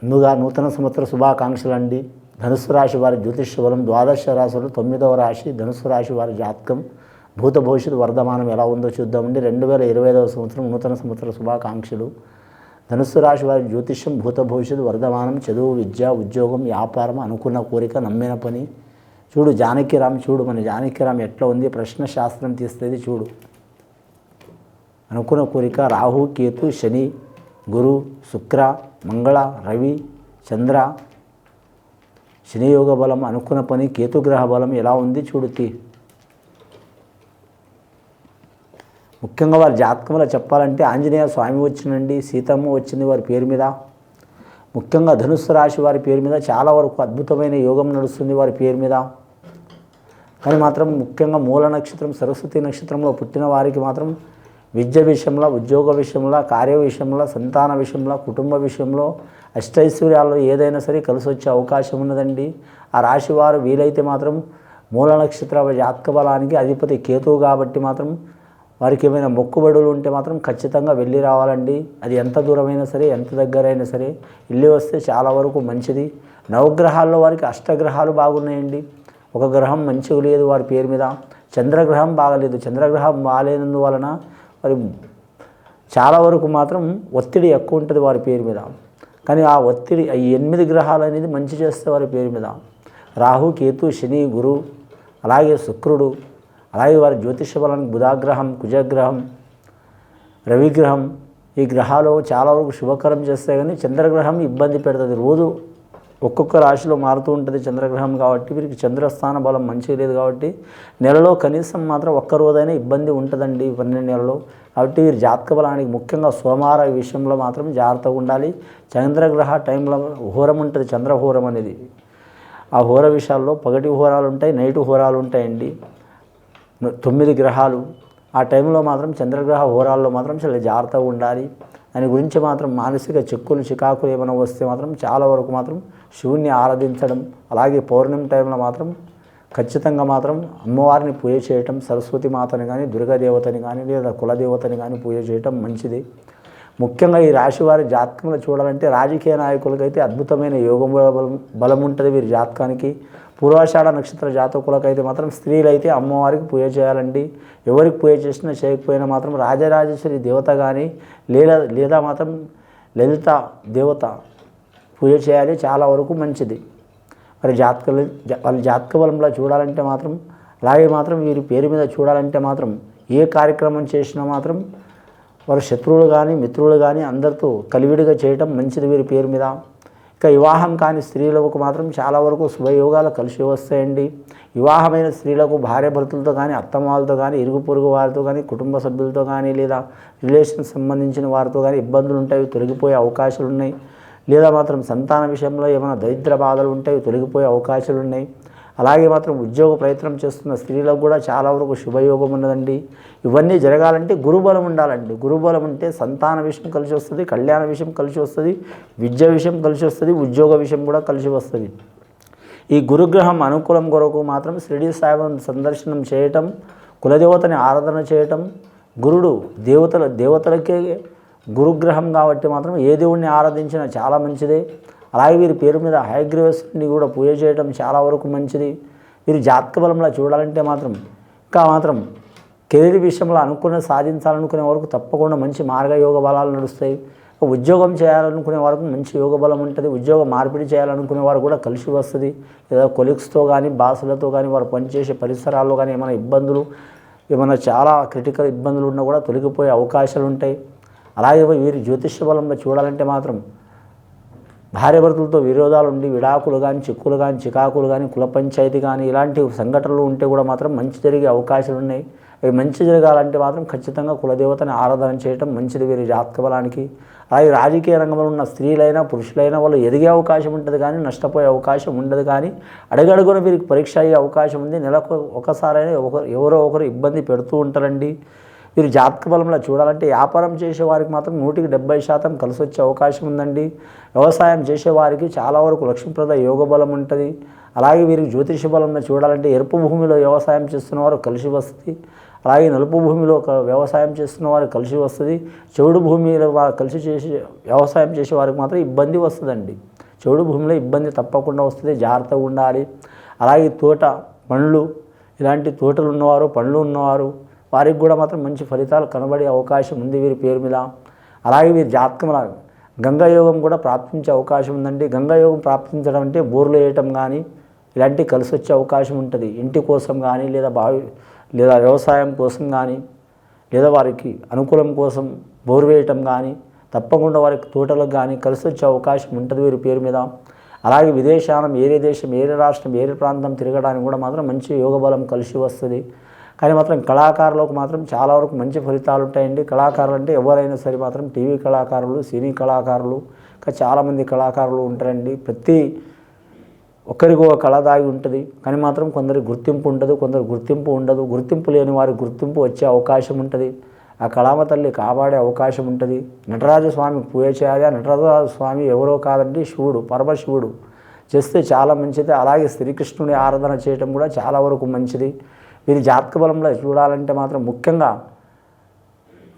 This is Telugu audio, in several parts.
ముందుగా నూతన సంవత్సర శుభాకాంక్షలు అండి. ధనుస్సు రాశి వారి జ్యోతిష్య బలం ద్వాదశ రాశులు 9వ రాశి ధనుస్సు రాశి వారి జాతకం భూత భవిష్యత్తు వర్ధమానం ఎలా ఉందో చూద్దామండి. 2025వ సంవత్సరం నూతన సంవత్సర శుభాకాంక్షలు. ధనుస్సు రాశి వారి జ్యోతిష్యం భూత భవిష్యత్తు వర్ధమానం, చదువు, విద్య, ఉద్యోగం, వ్యాపారం, అనుకున్న కోరిక, నమ్మిన పని. చూడు జానకిరామ్, చూడు మన జానకిరామ్ ఎట్లా ఉంది, ప్రశ్న శాస్త్రం తీస్తుంది చూడు. అనుకున్న కోరిక రాహు, కేతు, శని, గురు, శుక్ర, మంగళ, రవి, చంద్ర, శనియోగ బలం, అనుకున్న పని, కేతుగ్రహ బలం ఎలా ఉంది చూడుతి. ముఖ్యంగా వారి జాతకంలో చెప్పాలంటే ఆంజనేయ స్వామి వచ్చిందండి, సీతమ్మ వచ్చింది వారి పేరు మీద. ముఖ్యంగా ధనుస్సు రాశి వారి పేరు మీద చాలా వరకు అద్భుతమైన యోగం నడుస్తుంది వారి పేరు మీద. కానీ మాత్రం ముఖ్యంగా మూల నక్షత్రం సరస్వతి నక్షత్రంలో పుట్టిన వారికి మాత్రం విద్య విషయంలో, ఉద్యోగ విషయంలో, కార్య విషయంలో, సంతాన విషయంలో, కుటుంబ విషయంలో, అష్టైశ్వర్యాల్లో ఏదైనా సరే కలిసి వచ్చే అవకాశం ఉన్నదండి. ఆ రాశి వారు వీలైతే మాత్రం మూల నక్షత్ర జాతక బలానికి అధిపతి కేతువు కాబట్టి మాత్రం వారికి ఏమైనా మొక్కుబడులు ఉంటే మాత్రం ఖచ్చితంగా వెళ్ళి రావాలండి. అది ఎంత దూరమైనా సరే, ఎంత దగ్గరైనా సరే వెళ్ళి వస్తే చాలా వరకు మంచిది. నవగ్రహాల్లో వారికి అష్టగ్రహాలు బాగున్నాయండి. ఒక గ్రహం మంచిగా లేదు వారి పేరు మీద. చంద్రగ్రహం బాగలేదు. చంద్రగ్రహం బాగాలేనందువలన మరి చాలా వరకు మాత్రం ఒత్తిడి ఎక్కువ ఉంటుంది వారి పేరు మీద. కానీ ఆ ఒత్తిడి ఈ 8 గ్రహాలు అనేది మంచి చేస్తే వారి పేరు మీద రాహు, కేతు, శని, గురు, అలాగే శుక్రుడు, అలాగే వారి జ్యోతిష బలానికి బుధాగ్రహం, కుజగ్రహం, రవిగ్రహం, ఈ గ్రహాలు చాలా వరకు శుభకరం చేస్తాయి. కానీ చంద్రగ్రహం ఇబ్బంది పెడుతుంది. రోజు ఒక్కొక్క రాశిలో మారుతూ ఉంటుంది చంద్రగ్రహం కాబట్టి వీరికి చంద్రస్థాన బలం మంచిగా లేదు కాబట్టి నెలలో కనీసం మాత్రం ఒక్క రోజైనా ఇబ్బంది ఉంటుందండి 12 నెలల్లో. కాబట్టి వీరి జాతక బలానికి ముఖ్యంగా సోమవారం ఈ విషయంలో మాత్రం జాగ్రత్తగా ఉండాలి. చంద్రగ్రహ టైంలో హోరం ఉంటుంది, చంద్రహోరం అనేది. ఆ హోర విషయాల్లో పగటి హోరాలు ఉంటాయి, నైటు హోరాలు ఉంటాయండి. 9 గ్రహాలు ఆ టైంలో మాత్రం చంద్రగ్రహ హోరాల్లో మాత్రం చాలా జాగ్రత్తగా ఉండాలి. దాని గురించి మాత్రం మానసిక చిక్కులు చికాకులు ఏమైనా వస్తే మాత్రం చాలా వరకు మాత్రం శివుణ్ణి ఆరాధించడం, అలాగే పౌర్ణమి టైంలో మాత్రం ఖచ్చితంగా మాత్రం అమ్మవారిని పూజ చేయటం, సరస్వతి మాతని కానీ, దుర్గాదేవతని కానీ, లేదా కులదేవతని కానీ పూజ చేయటం మంచిది. ముఖ్యంగా ఈ రాశి వారి జాతకంలో చూడాలంటే రాజకీయ నాయకులకైతే అద్భుతమైన యోగం బలం ఉంటుంది వీరి జాతకానికి. పూర్వాషాఢ నక్షత్ర జాతకులకైతే మాత్రం స్త్రీలైతే అమ్మవారికి పూజ చేయాలండి. ఎవరికి పూజ చేసినా చేయకపోయినా మాత్రం రాజరాజేశ్వరి దేవత కానీ లేదా మాత్రం లలిత దేవత పూజ చేయాలి, చాలా వరకు మంచిది. మరి వాళ్ళ జాతక బలంలో చూడాలంటే మాత్రం, అలాగే మాత్రం వీరి పేరు మీద చూడాలంటే మాత్రం ఏ కార్యక్రమం చేసినా మాత్రం వారు శత్రువులు కానీ మిత్రులు కానీ అందరితో కలివిడిగా చేయటం మంచిది వీరి పేరు మీద. ఇక వివాహం కాని స్త్రీలకు మాత్రం చాలా వరకు శుభయోగాలు కలిసి వస్తాయండి. వివాహమైన స్త్రీలకు భార్య భర్తలతో కానీ, అత్తమాలతో కానీ, ఇరుగు పొరుగు వారితో కానీ, కుటుంబ సభ్యులతో కానీ, లేదా రిలేషన్ సంబంధించిన వారితో కానీ ఇబ్బందులు ఉంటాయి, తొలగిపోయే అవకాశాలు ఉన్నాయి. లేదా మాత్రం సంతాన విషయంలో ఏమైనా దరిద్ర బాధలు ఉంటాయి, తొలగిపోయే అవకాశాలు ఉన్నాయి. అలాగే మాత్రం ఉద్యోగ ప్రయత్నం చేస్తున్న స్త్రీలకు కూడా చాలా వరకు శుభయోగం ఉన్నదండి. ఇవన్నీ జరగాలంటే గురుబలం ఉండాలండి. గురుబలం ఉంటే సంతాన విషయం కలిసి వస్తుంది, కళ్యాణ విషయం కలిసి వస్తుంది, విద్య విషయం కలిసి వస్తుంది, ఉద్యోగ విషయం కూడా కలిసి వస్తుంది. ఈ గురుగ్రహం అనుకూలం కొరకు మాత్రం షిరిడీ సాయిబాబా సందర్శనం చేయటం, కులదేవతని ఆరాధన చేయటం. గురుడు దేవతలకే గురుగ్రహం కాబట్టి మాత్రం ఏ దేవుడిని ఆరాధించినా చాలా మంచిదే. అలాగే వీరి పేరు మీద హయగ్రీవేశ్వరుని కూడా పూజ చేయడం చాలా వరకు మంచిది. వీరి జాతక బలంలో చూడాలంటే మాత్రం ఇంకా మాత్రం కెరీర్ విషయంలో సాధించాలనుకునే వరకు తప్పకుండా మంచి మార్గయోగ బలాలు నడుస్తాయి. ఉద్యోగం చేయాలనుకునే వరకు మంచి యోగ బలం ఉంటుంది. ఉద్యోగ మార్పిడి చేయాలనుకునే వారు కూడా కలిసి వస్తుంది. లేదా కొలీగ్స్తో కానీ, బాసులతో కానీ, వారు పనిచేసే పరిసరాల్లో కానీ ఏమైనా ఇబ్బందులు, ఏమైనా చాలా క్రిటికల్ ఇబ్బందులు ఉన్నా కూడా తొలగిపోయే అవకాశాలు ఉంటాయి. అలాగే వీరి జ్యోతిష్య బలంలో చూడాలంటే మాత్రం భార్యాభర్తలతో విరోధాలు ఉండి విడాకులు కానీ, చిక్కులు కానీ, చికాకులు కానీ, కుల పంచాయతీ కానీ ఇలాంటి సంఘటనలు ఉంటే కూడా మాత్రం మంచి జరిగే అవకాశాలు ఉన్నాయి. అవి మంచి జరగాలంటే మాత్రం ఖచ్చితంగా కులదేవతని ఆరాధన చేయడం మంచిది వీరి జాతక బలానికి. అలాగే రాజకీయ రంగంలో ఉన్న స్త్రీలైనా పురుషులైనా వాళ్ళు ఎదిగే అవకాశం ఉంటుంది కానీ నష్టపోయే అవకాశం ఉండదు. కానీ అడుగడుగున వీరికి పరీక్ష అయ్యే అవకాశం ఉంది. నెలకు ఒకసారైనా ఎవరో ఒకరు ఇబ్బంది పెడుతూ ఉంటారండి. వీరు జాతక బలంలో చూడాలంటే వ్యాపారం చేసేవారికి మాత్రం 100% కలిసి వచ్చే అవకాశం ఉందండి. వ్యవసాయం చేసేవారికి చాలా వరకు లక్ష్మీప్రద యోగ బలం ఉంటుంది. అలాగే వీరికి జ్యోతిష బలంలో చూడాలంటే ఎరుపు భూమిలో వ్యవసాయం చేస్తున్నవారు కలిసి వస్తుంది. అలాగే నలుపు భూమిలో వ్యవసాయం చేస్తున్న వారికి కలిసి వస్తుంది. చెవుడు భూమిలో కలిసి వ్యవసాయం చేసే వారికి మాత్రం ఇబ్బంది వస్తుందండి. చౌడు భూమిలో ఇబ్బంది తప్పకుండా వస్తుంది, జాగ్రత్తగా ఉండాలి. అలాగే తోట పండ్లు ఇలాంటి తోటలు ఉన్నవారు, పండ్లు ఉన్నవారు వారికి కూడా మాత్రం మంచి ఫలితాలు కనబడే అవకాశం ఉంది వీరి పేరు మీద. అలాగే వీరి జాతకంలో గంగాయోగం కూడా ప్రాప్తించే అవకాశం ఉందండి. గంగాయోగం ప్రాప్తించడం అంటే బోర్లు వేయటం కానీ ఇలాంటివి కలిసి వచ్చే అవకాశం ఉంటుంది. ఇంటి కోసం కానీ లేదా లేదా వ్యవసాయం కోసం కానీ లేదా వారికి అనుకూలం కోసం బోరు వేయటం కానీ తప్పకుండా వారికి తోటలకు కానీ కలిసి వచ్చే అవకాశం ఉంటుంది వీరి పేరు మీద. అలాగే విదేశానం ఏరే దేశం, ఏరే రాష్ట్రం, ఏరే ప్రాంతం తిరగడానికి కూడా మాత్రం మంచి యోగ బలం కలిసి వస్తుంది. కానీ మాత్రం కళాకారులకు మాత్రం చాలా వరకు మంచి ఫలితాలు ఉంటాయండి. కళాకారులు అంటే ఎవరైనా సరే మాత్రం టీవీ కళాకారులు, సినీ కళాకారులు, ఇంకా చాలామంది కళాకారులు ఉంటారండి. ప్రతి ఒక్కరికి ఒక కళ దాగి ఉంటుంది. కానీ మాత్రం కొందరికి గుర్తింపు ఉంటుంది, కొందరు గుర్తింపు ఉండదు. గుర్తింపు లేని వారికి గుర్తింపు వచ్చే అవకాశం ఉంటుంది. ఆ కళామ తల్లి కాపాడే అవకాశం ఉంటుంది. నటరాజస్వామికి పూజ చేయాలి. ఆ నటరాజస్వామి ఎవరో కాదండి, శివుడు, పరమశివుడు. చేస్తే చాలా మంచిది. అలాగే శ్రీకృష్ణుని ఆరాధన చేయటం కూడా చాలా వరకు మంచిది. వీరి జాతక బలంలో చూడాలంటే మాత్రం ముఖ్యంగా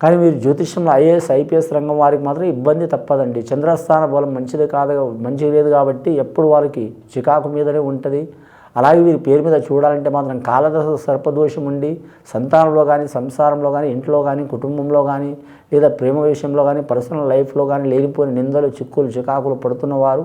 కానీ వీరు జ్యోతిష్యంలో ఐఏఎస్, ఐపీఎస్ రంగం వారికి మాత్రం ఇబ్బంది తప్పదండి. చంద్రస్థాన బలం మంచిది లేదు కాబట్టి ఎప్పుడు వారికి చికాకు మీదనే ఉంటుంది. అలాగే వీరి పేరు మీద చూడాలంటే మాత్రం కాలదశ సర్పదోషం ఉండి సంతానంలో కానీ, సంసారంలో కానీ, ఇంట్లో కానీ, కుటుంబంలో కానీ లేదా ప్రేమ విషయంలో కానీ, పర్సనల్ లైఫ్లో కానీ లేనిపోయిన నిందలు, చిక్కులు, చికాకులు పడుతున్నవారు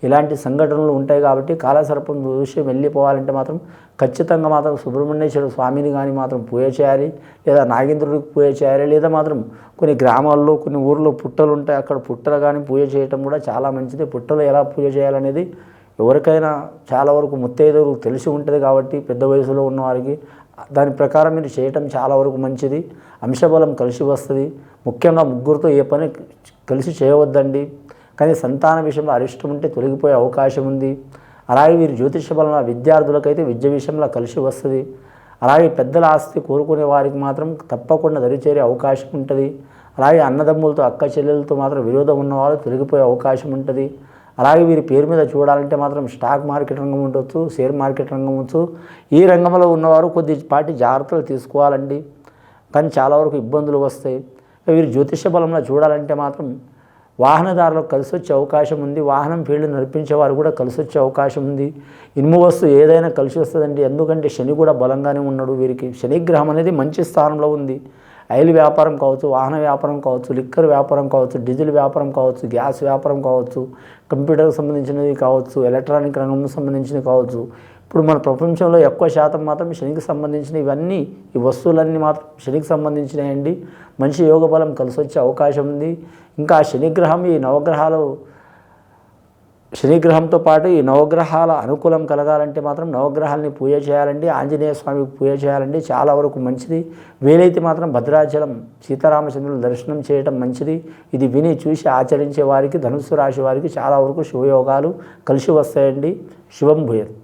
ఇలాంటి సంఘటనలు ఉంటాయి. కాబట్టి కాలసర్పం విషయం వెళ్ళిపోవాలంటే మాత్రం ఖచ్చితంగా మాత్రం సుబ్రహ్మణ్యేశ్వర స్వామిని కానీ మాత్రం పూజ చేయాలి, లేదా నాగేంద్రుడికి పూజ చేయాలి, లేదా మాత్రం కొన్ని గ్రామాల్లో కొన్ని ఊర్లో పుట్టలు ఉంటాయి, అక్కడ పుట్టలు కానీ పూజ చేయటం కూడా చాలా మంచిది. పుట్టలు ఎలా పూజ చేయాలనేది ఎవరికైనా చాలా వరకు ముత్తైదువులకు తెలిసి ఉంటుంది. కాబట్టి పెద్ద వయసులో ఉన్నవారికి దాని ప్రకారం మీరు చేయటం చాలా వరకు మంచిది. అంశబలం కలిసి వస్తుంది. ముఖ్యంగా ముగ్గురితో ఏ పని కలిసి చేయవద్దండి. కానీ సంతాన విషయంలో అరిష్టం ఉంటే తొలగిపోయే అవకాశం ఉంది. అలాగే వీరి జ్యోతిష బలం విద్యార్థులకైతే విద్య విషయంలో కలిసి వస్తుంది. అలాగే పెద్దల ఆస్తి కోరుకునే వారికి మాత్రం తప్పకుండా దరిచేరే అవకాశం ఉంటుంది. అలాగే అన్నదమ్ములతో, అక్క చెల్లెలతో మాత్రం విరోధం ఉన్నవారు తొలగిపోయే అవకాశం ఉంటుంది. అలాగే వీరి పేరు మీద చూడాలంటే మాత్రం స్టాక్ మార్కెట్ రంగం ఉండొచ్చు, షేర్ మార్కెట్ రంగం ఉండొచ్చు. ఈ రంగంలో ఉన్నవారు కొద్దిపాటి జాగ్రత్తలు తీసుకోవాలండి. కానీ చాలా వరకు ఇబ్బందులు వస్తాయి. వీరి జ్యోతిష బలంలో చూడాలంటే మాత్రం వాహనదారులకు కలిసి వచ్చే అవకాశం ఉంది. వాహనం ఫీల్డ్ నడిపించేవారు కూడా కలిసి వచ్చే అవకాశం ఉంది. ఇనుము వస్తువు ఏదైనా కలిసి వస్తుందండి. ఎందుకంటే శని కూడా బలంగానే ఉన్నాడు. వీరికి శనిగ్రహం అనేది మంచి స్థానంలో ఉంది. ఆయిల్ వ్యాపారం కావచ్చు, వాహన వ్యాపారం కావచ్చు, లిక్కర్ వ్యాపారం కావచ్చు, డీజిల్ వ్యాపారం కావచ్చు, గ్యాస్ వ్యాపారం కావచ్చు, కంప్యూటర్కి సంబంధించినవి కావచ్చు, ఎలక్ట్రానిక్ రంగం సంబంధించినవి కావచ్చు. ఇప్పుడు మన ప్రపంచంలో ఎక్కువ శాతం మాత్రం శనికి సంబంధించిన ఇవన్నీ, ఈ వస్తువులన్నీ మాత్రం శనికి సంబంధించినవండి. మంచి యోగ బలం కలిసి వచ్చే అవకాశం ఉంది. ఇంకా శనిగ్రహం ఈ నవగ్రహాలు, శనిగ్రహంతో పాటు ఈ నవగ్రహాల అనుకూలం కలగాలంటే మాత్రం నవగ్రహాలని పూజ చేయాలండి. ఆంజనేయ స్వామికి పూజ చేయాలండి, చాలా వరకు మంచిది. వీలైతే మాత్రం భద్రాచలం సీతారామచంద్రుల దర్శనం చేయటం మంచిది. ఇది విని చూసి ఆచరించే వారికి, ధనుస్సు రాశి వారికి చాలా వరకు శుభయోగాలు కలిసి వస్తాయండి. శుభం భూయత్.